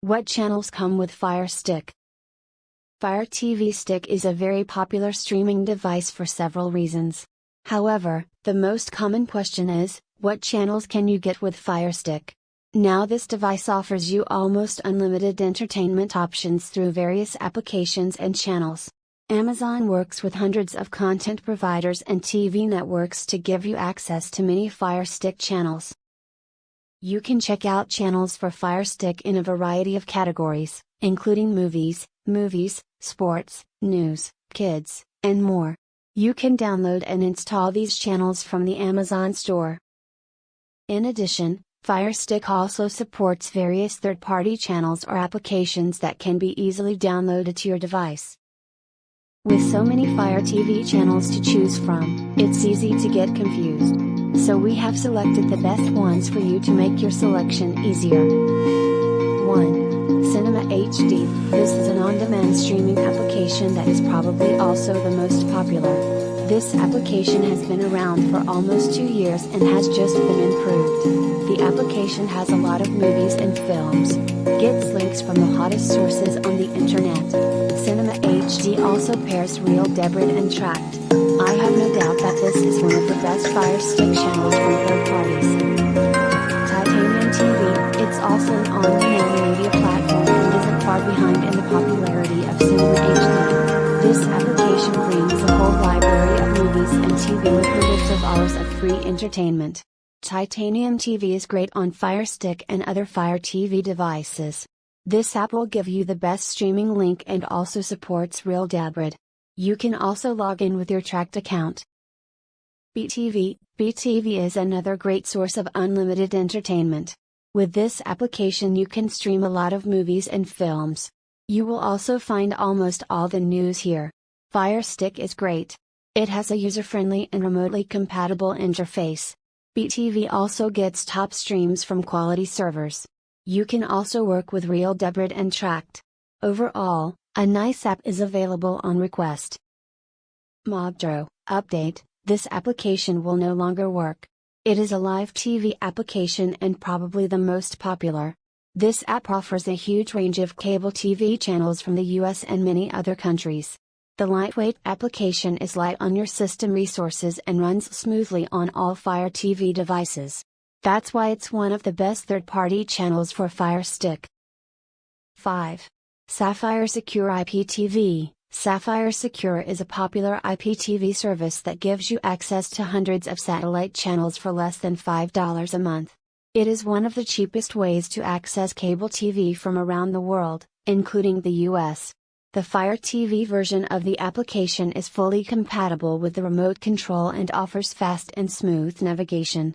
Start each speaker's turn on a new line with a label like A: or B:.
A: What channels come with FireStick? Fire TV Stick is a very popular streaming device for several reasons. However, the most common question is, what channels can you get with FireStick? Now this device offers you almost unlimited entertainment options through various applications and channels. Amazon works with hundreds of content providers and TV networks to give you access to many FireStick channels. You can check out channels for FireStick in a variety of categories, including movies, sports, news, kids, and more. You can download and install these channels from the Amazon store. In addition, FireStick also supports various third-party channels or applications that can be easily downloaded to your device. With so many Fire TV channels to choose from, it's easy to get confused. So we have selected the best ones for you to make your selection easier. 1. Cinema HD. This is an on-demand streaming application that is probably also the most popular. This application has been around for almost 2 years and has just been improved. The application has a lot of movies and films, gets links from the hottest sources on the internet. Cinema HD also pairs real debit and tracked. I have no doubt that this is one of the best FireStick channels from third parties. Titanium TV, it's also an on-demand media platform and isn't far behind in the popularity of Cinema HD. This application brings a whole library of movies and TV with hundreds of hours of free entertainment. Titanium TV is great on FireStick and other Fire TV devices. This app will give you the best streaming link and also supports real debit. You can also log in with your tracked account. BTV is another great source of unlimited entertainment. With this application you can stream a lot of movies and films. You will also find almost all the news here. FireStick is great. It has a user-friendly and remotely compatible interface. BTV also gets top streams from quality servers. You can also work with real debit and tracked. Overall, a nice app is available on request. Mobdro update. This application will no longer work. It is a live TV application and probably the most popular. This app offers a huge range of cable TV channels from the US and many other countries. The lightweight application is light on your system resources and runs smoothly on all Fire TV devices. That's why it's one of the best third-party channels for FireStick. 5. Sapphire Secure IPTV. Sapphire Secure is a popular IPTV service that gives you access to hundreds of satellite channels for less than $5 a month. It is one of the cheapest ways to access cable TV from around the world, including the US. The Fire TV version of the application is fully compatible with the remote control and offers fast and smooth navigation.